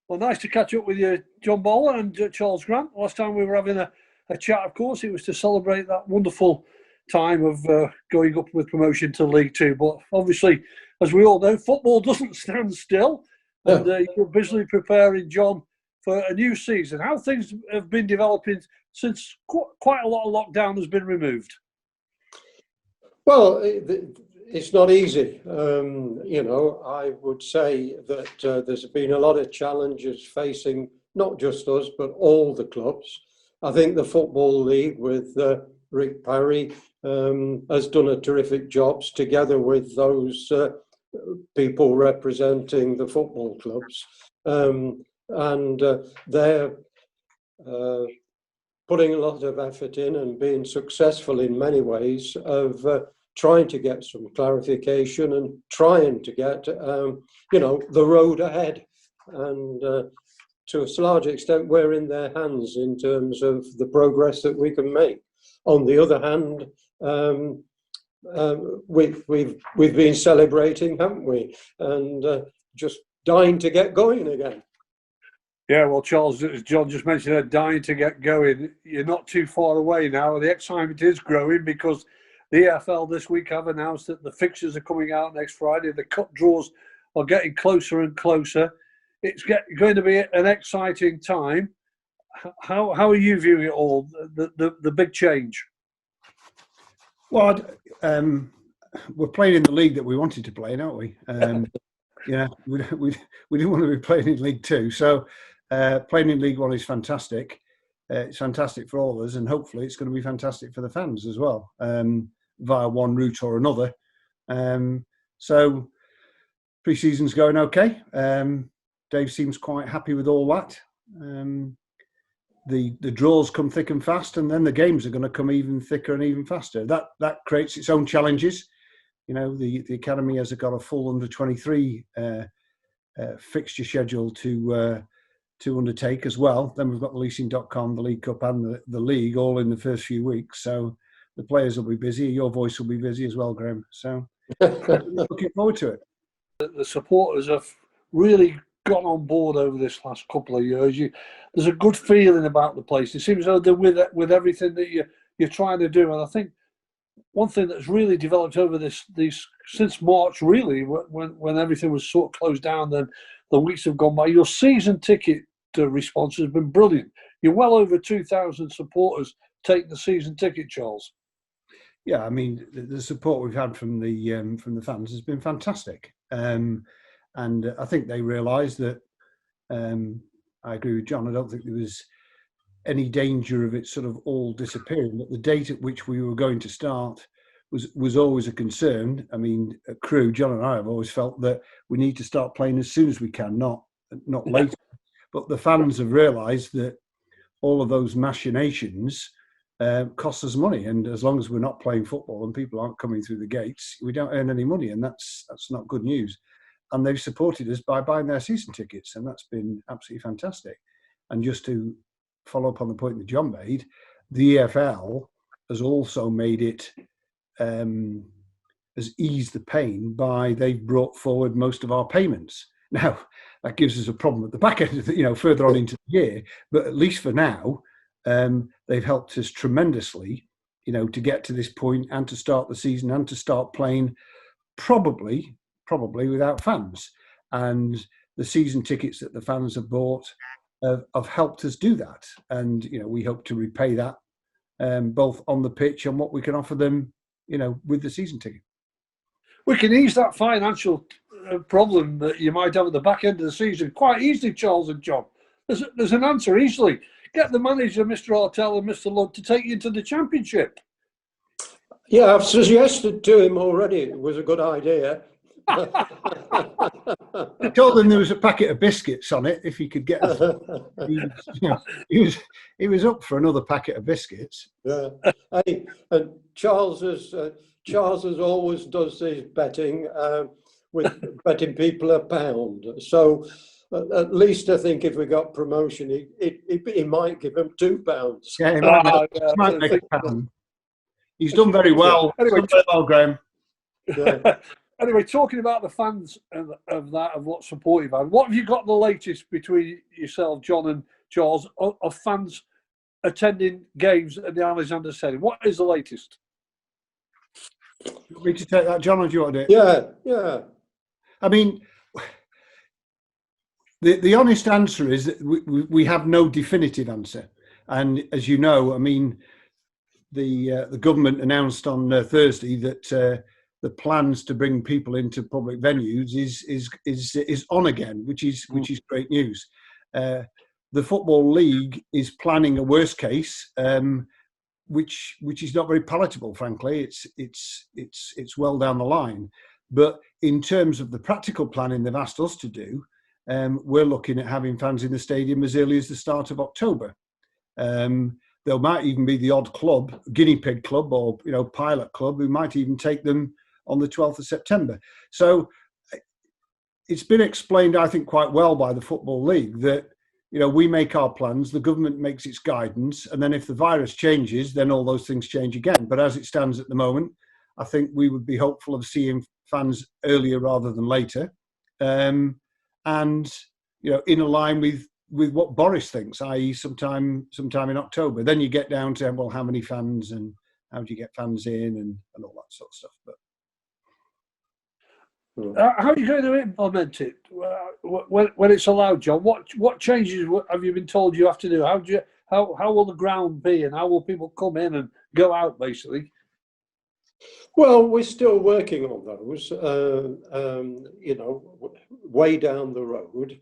Well, nice to catch up with you, John Bowler and Charles Grant. Last time we were having a chat, of course, it was to celebrate that wonderful time of going up with promotion to League Two. But obviously, as we all know, football doesn't stand still. And you're busily preparing, John, for a new season. How things have been developing since quite a lot of lockdown has been removed? Well, it's not easy. I would say that there's been a lot of challenges facing not just us, but all the clubs. I think the Football League with Rick Parry has done a terrific job together with those people representing the football clubs. And they're putting a lot of effort in and being successful in many ways of trying to get some clarification and trying to get, the road ahead. And to a large extent, we're in their hands in terms of the progress that we can make. On the other hand, we've been celebrating, haven't we? And just dying to get going again. Yeah, well, Charles, as John just mentioned, they're dying to get going. You're not too far away now. The excitement is growing because the EFL this week have announced that the fixtures are coming out next Friday. The cup draws are getting closer and closer. It's going to be an exciting time. How are you viewing it all, the big change? Well, we're playing in the league that we wanted to play in, aren't we? We didn't want to be playing in League Two. So playing in League One is fantastic. It's fantastic for all of us, and hopefully it's going to be fantastic for the fans as well, via one route or another. So pre-season's going okay. Dave seems quite happy with all that. The draws come thick and fast, and then the games are going to come even thicker and even faster. That creates its own challenges. The academy has got a full under-23 fixture schedule to undertake as well. Then we've got the leasing.com, the League Cup and the league all in the first few weeks. So the players will be busy. Your voice will be busy as well, Graham. So looking forward to it. The supporters have really got on board over this last couple of years. There's a good feeling about the place. It seems as though they're with everything that you're trying to do. And I think one thing that's really developed over these since March, really, when everything was sort of closed down, then the weeks have gone by. Your season ticket response has been brilliant. You're well over 2,000 supporters taking the season ticket, Charles. Yeah, I mean the support we've had from the fans has been fantastic, and I think they realise that. I agree with John. I don't think there was any danger of it sort of all disappearing. But the date at which we were going to start was always a concern. I mean, at Crewe, John and I have always felt that we need to start playing as soon as we can, not later. But the fans have realised that all of those machinations cost us money, and as long as we're not playing football and people aren't coming through the gates, we don't earn any money, and that's not good news. And they've supported us by buying their season tickets, and that's been absolutely fantastic. And just to follow up on the point that John made, the EFL has also made it has eased the pain by they've brought forward most of our payments. Now that gives us a problem at the back end, further on into the year. But at least for now, they've helped us tremendously, to get to this point and to start the season and to start playing probably without fans. And the season tickets that the fans have bought have helped us do that. And, we hope to repay that both on the pitch and what we can offer them, with the season ticket. We can ease that financial problem that you might have at the back end of the season quite easily, Charles and John. There's an answer easily. Get the manager, Mr. Hartel and Mr. Ludd, to take you to the Championship. Yeah, I've suggested to him already. It was a good idea. I told him there was a packet of biscuits on it if he could get us. He was up for another packet of biscuits. Yeah. Hey, and Charles has always does his betting with betting people £1. So at least I think if we got promotion, he might give him £2. Yeah, he might make £1. He's done very well. Anyway, Graham. Yeah. Anyway, talking about the fans of what support you've had, what have you got the latest between yourself, John and Charles, of fans attending games at the Alexander Stadium? What is the latest? You want me to take that, John, or do you want to do it? Yeah. I mean, the honest answer is that we have no definitive answer. And as you know, I mean, the government announced on Thursday that the plans to bring people into public venues is on again, which is great news. The Football League is planning a worst case, which is not very palatable, frankly. It's well down the line. But in terms of the practical planning they've asked us to do, we're looking at having fans in the stadium as early as the start of October. There might even be the odd club, guinea pig club or pilot club, who might even take them on the 12th of September. So it's been explained, I think, quite well by the Football League that we make our plans, the government makes its guidance, and then if the virus changes, then all those things change again. But as it stands at the moment, I think we would be hopeful of seeing fans earlier rather than later, and in line with what Boris thinks, i.e. sometime in October. Then you get down to, well, how many fans and how do you get fans in and all that sort of stuff. But how are you going to implement it when it's allowed, John? What changes have you been told you have to do? How will the ground be, and how will people come in and go out, basically? Well, we're still working on those, way down the road.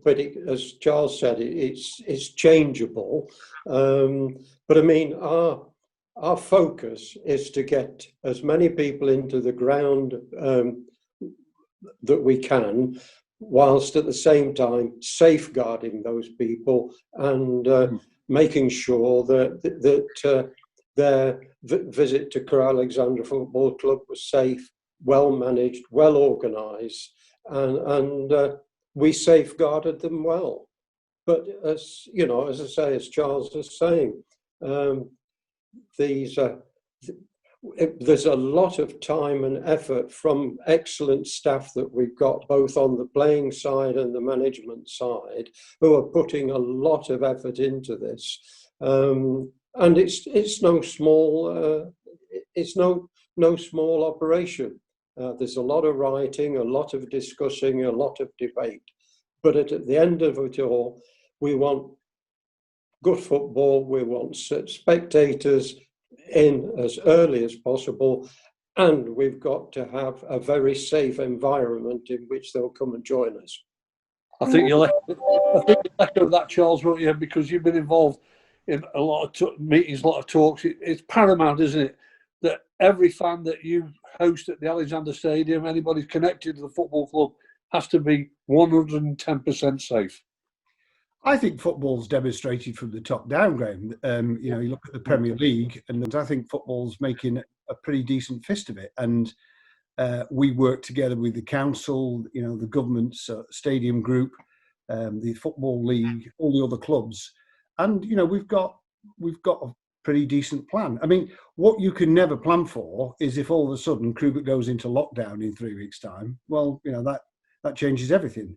But as Charles said, it's changeable. But I mean, our focus is to get as many people into the ground that we can, whilst at the same time safeguarding those people and making sure that their visit to Crewe Alexandra Football Club was safe, well managed, well organised, and we safeguarded them well. But as I say, as Charles is saying, there's a lot of time and effort from excellent staff that we've got both on the playing side and the management side, who are putting a lot of effort into this. And it's no small operation. There's a lot of writing, a lot of discussing, a lot of debate. But at the end of it all, we want good football. We want spectators in as early as possible, and we've got to have a very safe environment in which they'll come and join us. I think you'll echo that, Charles, won't you? Because you've been involved in a lot of meetings, a lot of talks. It's paramount, isn't it, that every fan that you host at the Alexander Stadium, anybody connected to the football club, has to be 110% safe. I think football's demonstrated from the top down, Graham. You look at the Premier League, and I think football's making a pretty decent fist of it. And we work together with the council, the government's stadium group, the Football League, all the other clubs, and we've got a pretty decent plan. I mean, what you can never plan for is if all of a sudden Crewe goes into lockdown in 3 weeks' time. Well, that changes everything.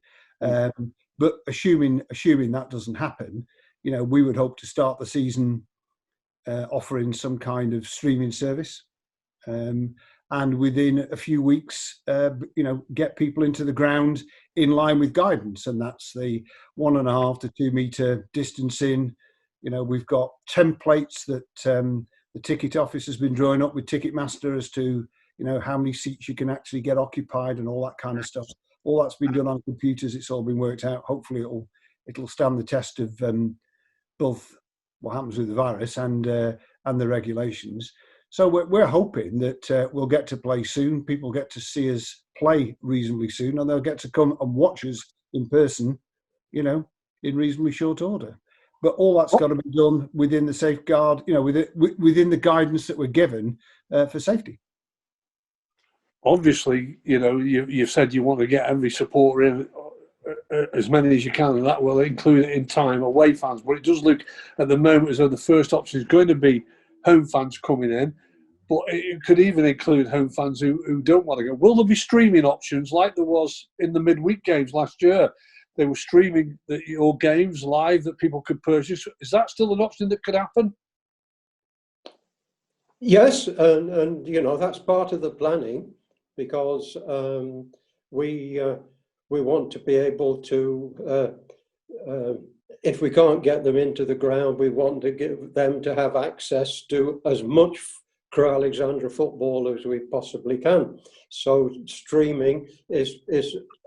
But assuming that doesn't happen, we would hope to start the season offering some kind of streaming service, and within a few weeks, get people into the ground in line with guidance, and that's the 1.5 to 2 metre distancing. We've got templates that the ticket office has been drawing up with Ticketmaster as to how many seats you can actually get occupied and all that kind of stuff. All that's been done on computers. It's all been worked out. Hopefully, it'll stand the test of both what happens with the virus and the regulations. So we're hoping that we'll get to play soon. People get to see us play reasonably soon, and they'll get to come and watch us in person, in reasonably short order. But all that's got to be done within the safeguard, within the guidance that we're given for safety. Obviously, you've said you want to get every supporter in, as many as you can, and that will include in time away fans. But it does look at the moment as though the first option is going to be home fans coming in. but it could even include home fans who don't want to go. Will there be streaming options like there was in the midweek games last year? They were streaming your games live that people could purchase. Is that still an option that could happen? Yes, and that's part of the planning, because we want to be able to, if we can't get them into the ground, we want to give them to have access to as much Crewe Alexandra football as we possibly can. So streaming is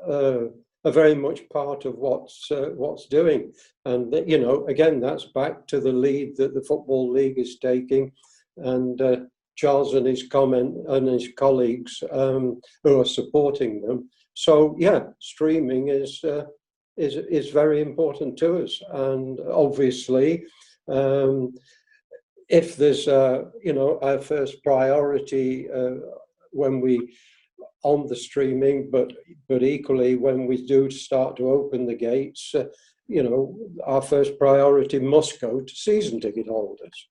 a very much part of what's doing, and again, that's back to the lead that the Football League is taking, and Charles and his colleagues who are supporting them. So yeah, streaming is very important to us, and obviously, if there's our first priority when we on the streaming, but equally when we do start to open the gates, our first priority must go to season ticket holders,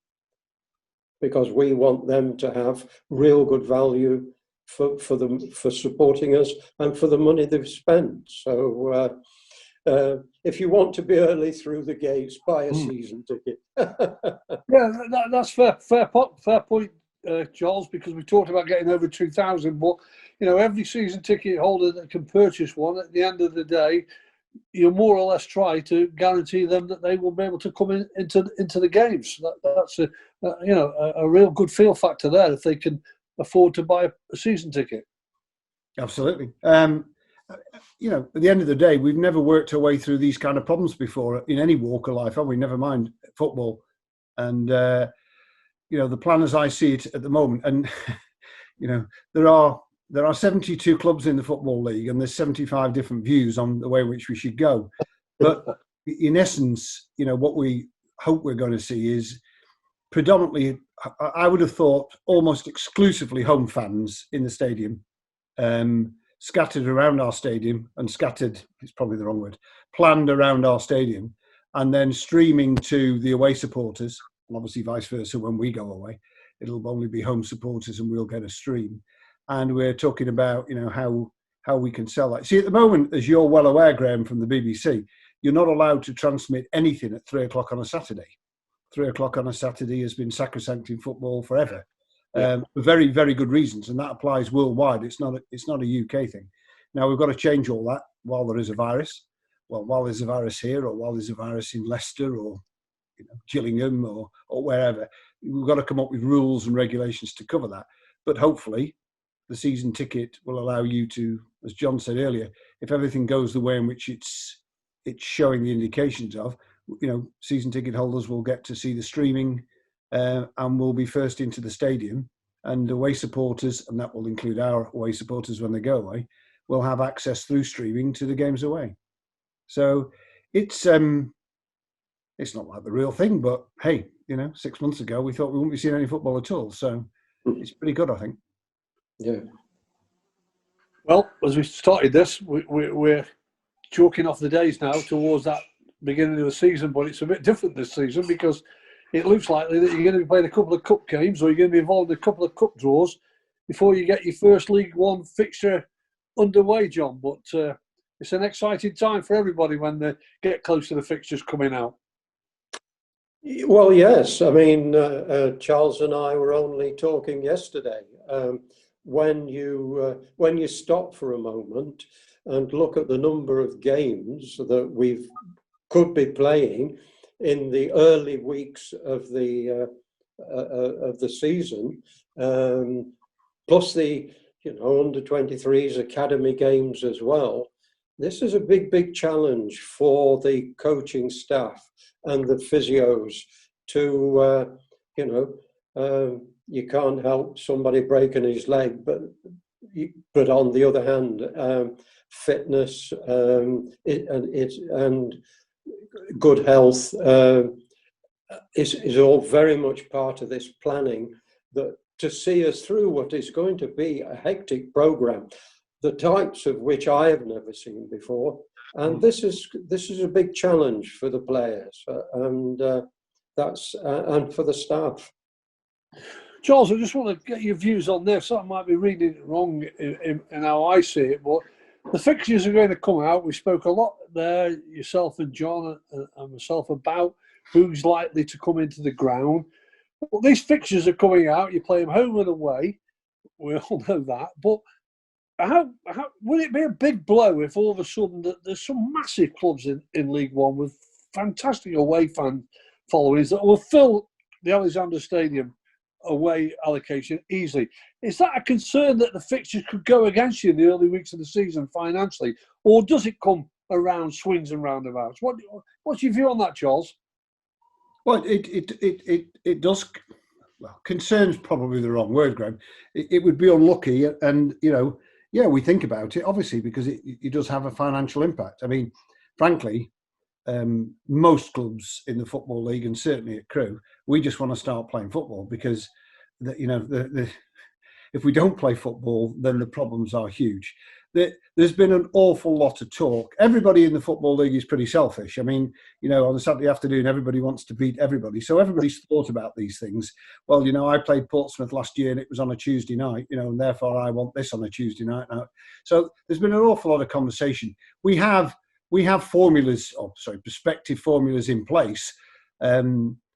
because we want them to have real good value for supporting us and for the money they've spent. So if you want to be early through the gates, buy a season ticket. Yeah, that's fair point, Charles, because we talked about getting over 2,000, but every season ticket holder that can purchase one, at the end of the day, you more or less try to guarantee them that they will be able to come into the games. That's a real good feel factor there, if they can afford to buy a season ticket. Absolutely. At the end of the day, we've never worked our way through these kind of problems before in any walk of life, have we? Never mind football. And the plan as I see it at the moment, and there are 72 clubs in the Football League, and there's 75 different views on the way in which we should go. But in essence, what we hope we're going to see is predominantly, I would have thought, almost exclusively home fans in the stadium, scattered around our stadium, and scattered is probably the wrong word, planned around our stadium, and then streaming to the away supporters, and obviously vice versa. When we go away, it'll only be home supporters and we'll get a stream. And we're talking about, how we can sell that. See, at the moment, as you're well aware, Graham, from the BBC, you're not allowed to transmit anything at 3 o'clock on a Saturday. 3 o'clock on a Saturday has been sacrosanct in football forever, for very, very good reasons, and that applies worldwide. It's not a UK thing. Now, we've got to change all that while there is a virus. Well, while there's a virus here, or while there's a virus in Leicester, or Gillingham, or wherever, we've got to come up with rules and regulations to cover that. But hopefully, the season ticket will allow you to, as John said earlier, if everything goes the way in which it's showing the indications of, season ticket holders will get to see the streaming and will be first into the stadium, and away supporters, and that will include our away supporters when they go away, will have access through streaming to the games away. So it's not like the real thing, but hey, 6 months ago we thought we wouldn't be seeing any football at all. So it's pretty good, I think. Yeah. Well, as we started this, we're chalking off the days now towards that beginning of the season, but it's a bit different this season, because it looks likely that you're going to be playing a couple of cup games, or you're going to be involved in a couple of cup draws before you get your first League One fixture underway, John. But it's an exciting time for everybody when they get close to the fixtures coming out. Well, yes. I mean, Charles and I were only talking yesterday. When you stop for a moment and look at the number of games that we could be playing in the early weeks of the season, plus the under 23s academy games as well, this is a big challenge for the coaching staff and the physios to you can't help somebody breaking his leg, but on the other hand, fitness and good health is all very much part of this planning, that to see us through what is going to be a hectic program, the types of which I have never seen before, and this is a big challenge for the players and that's and for the staff. Charles, I just want to get your views on this. I might be reading it wrong in how I see it, but the fixtures are going to come out. We spoke a lot there, yourself and John and myself, about who's likely to come into the ground. Well, these fixtures are coming out. You play them home and away. We all know that. But how would it be a big blow if all of a sudden there's some massive clubs in League One with fantastic away fan followings that will fill the Alexander Stadium away allocation easily? Is that a concern that the fixtures could go against you in the early weeks of the season financially, or does it come around swings and roundabouts? What's your view on that, Charles? Well, it does. Well, concern's probably the wrong word, Graham. It would be unlucky, and yeah, we think about it obviously because it does have a financial impact. I mean, frankly, most clubs in the Football League and certainly at Crewe, we just want to start playing football because, if we don't play football, then the problems are huge. There's been an awful lot of talk. Everybody in the Football League is pretty selfish. I mean, on a Saturday afternoon, everybody wants to beat everybody. So everybody's thought about these things. Well, I played Portsmouth last year and it was on a Tuesday night, and therefore I want this on a Tuesday night now. So there's been an awful lot of conversation. We have formulas, prospective formulas in place,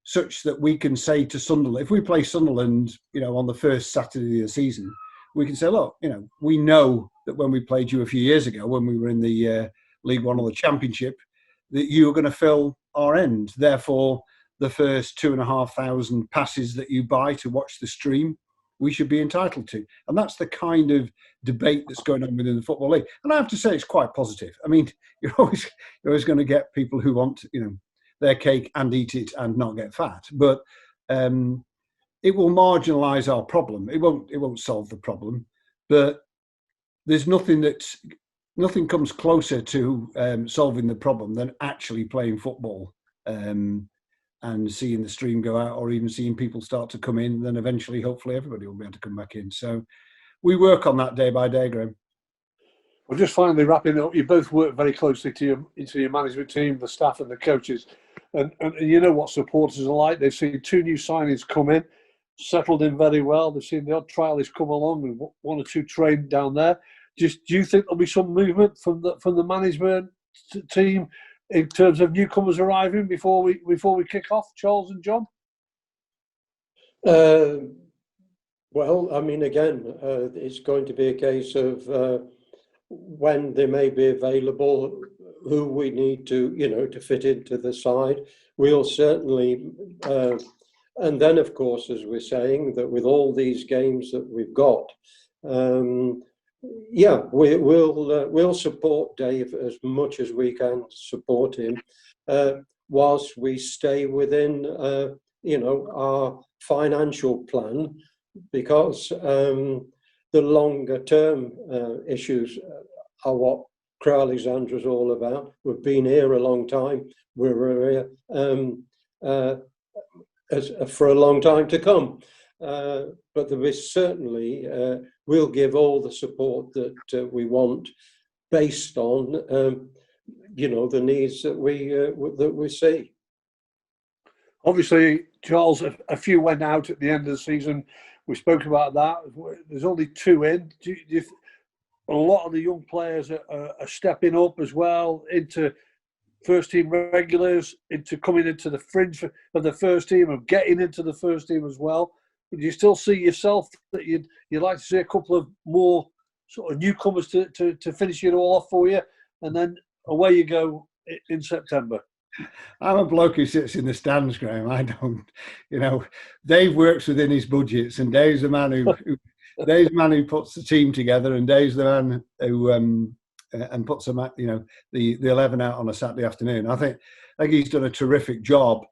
such that we can say to Sunderland, if we play Sunderland, on the first Saturday of the season, we can say, look, we know that when we played you a few years ago, when we were in the League One or the Championship, that you were going to fill our end. Therefore, the first 2,500 passes that you buy to watch the stream, we should be entitled to. And that's the kind of debate that's going on within the Football League. And I have to say, it's quite positive. I mean, you're always going to get people who want, their cake and eat it and not get fat. But it will marginalise our problem. It won't solve the problem. But there's nothing comes closer to solving the problem than actually playing football and seeing the stream go out, or even seeing people start to come in. Then eventually, hopefully, everybody will be able to come back in. So we work on that day by day, Graham. Well, just finally wrapping up, you both work very closely to your management team, the staff and the coaches. And you know what supporters are like. They've seen 2 new signings come in, settled in very well. They've seen the odd trialist come along and 1 or 2 trained down there. Do you think there'll be some movement from the management team in terms of newcomers arriving before we kick off, Charles and John? Well, I mean, again, it's going to be a case of when they may be available, who we need to fit into the side. We'll certainly, and then of course, as we're saying, that with all these games that we've got, we'll support Dave as much as we can support him, whilst we stay within our financial plan, because the longer term issues are what Crewe Alexandra is all about. We've been here a long time. We're here for a long time to come. But there is certainly, we'll give all the support that we want based on, the needs that we see. Obviously, Charles, a few went out at the end of the season. We spoke about that. There's only 2 in. A lot of the young players are stepping up as well into first team regulars, into coming into the fringe of the first team and getting into the first team as well. Do you still see yourself that you'd like to see a couple of more sort of newcomers to finish it all off for you, and then away you go in September? I'm a bloke who sits in the stands, Graham. I don't, Dave works within his budgets, and Dave's the man who puts the team together, and Dave's the man who and puts them at, the 11 out on a Saturday afternoon. I think he's done a terrific job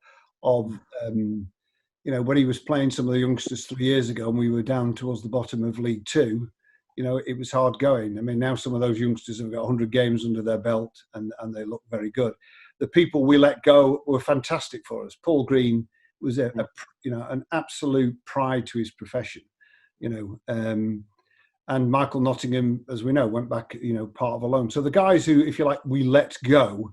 of, when he was playing some of the youngsters 3 years ago, and we were down towards the bottom of League Two. It was hard going. I mean, now some of those youngsters have got 100 games under their belt, and they look very good. The people we let go were fantastic for us. Paul Green was an absolute pride to his profession, and Michael Nottingham, as we know, went back, part of a loan. So the guys who, if you like, we let go,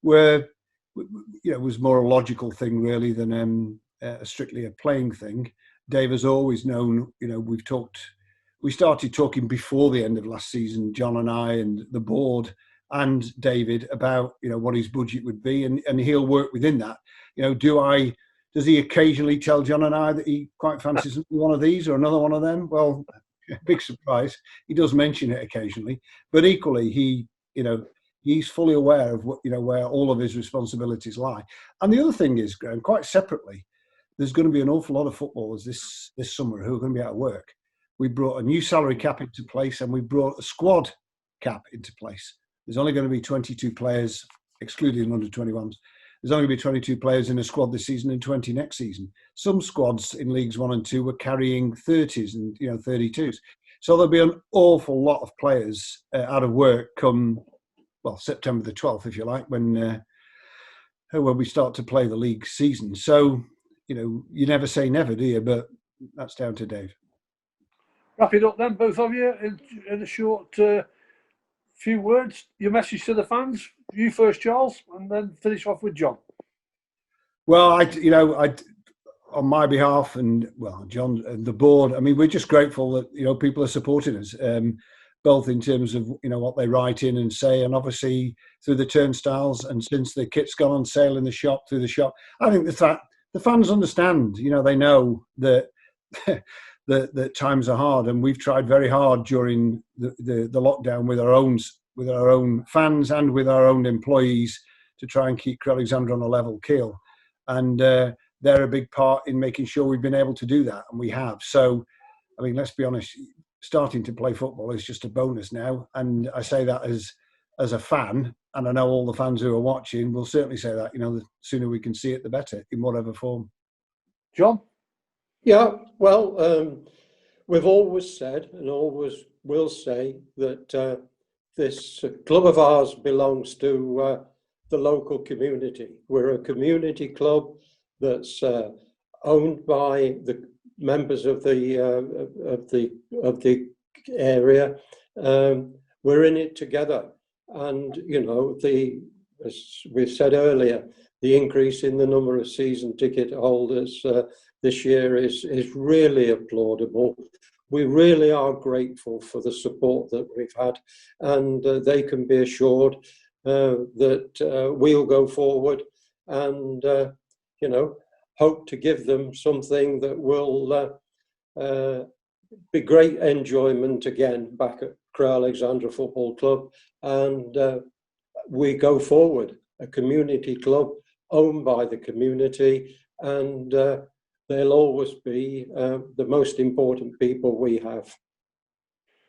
was more a logical thing really than strictly a playing thing. Dave has always known, we started talking before the end of last season, John and I and the board and David, about, what his budget would be, and he'll work within that. Does he occasionally tell John and I that he quite fancies one of these or another one of them? Well, big surprise. He does mention it occasionally, but equally he's fully aware of where all of his responsibilities lie. And the other thing is, Graham, quite separately, there's going to be an awful lot of footballers this summer who are going to be out of work. We brought a new salary cap into place, and we brought a squad cap into place. There's only going to be 22 players, excluding under 21s. There's only going to be 22 players in a squad this season and 20 next season. Some squads in Leagues 1 and 2 were carrying 30s and 32s. So there'll be an awful lot of players out of work come, September the 12th, if you like, when we start to play the league season. So, you never say never, do you? But that's down to Dave. Wrap it up then, both of you, in a short few words. Your message to the fans. You first, Charles, and then finish off with John. Well, I on my behalf, and John and the board, I mean, we're just grateful that people are supporting us, both in terms of what they write in and say, and obviously through the turnstiles, and since the kit's gone on sale in the shop, through the shop. I think the fans understand. They know that that times are hard, and we've tried very hard during the lockdown with our own fans and with our own employees to try and keep Crewe Alexandra on a level keel. And they're a big part in making sure we've been able to do that, and we have. So, I mean, let's be honest, starting to play football is just a bonus now. And I say that as a fan, and I know all the fans who are watching will certainly say that, the sooner we can see it, the better, in whatever form. John? Yeah, well, we've always said and always will say that this club of ours belongs to the local community. We're a community club that's owned by the members of the area. We're in it together, and as we've said earlier, the increase in the number of season ticket holders this year is really applaudable. We really are grateful for the support that we've had, and they can be assured that we'll go forward and hope to give them something that will be great enjoyment again back at Crewe Alexandra Football Club. And we go forward, a community club owned by the community, and they'll always be the most important people we have.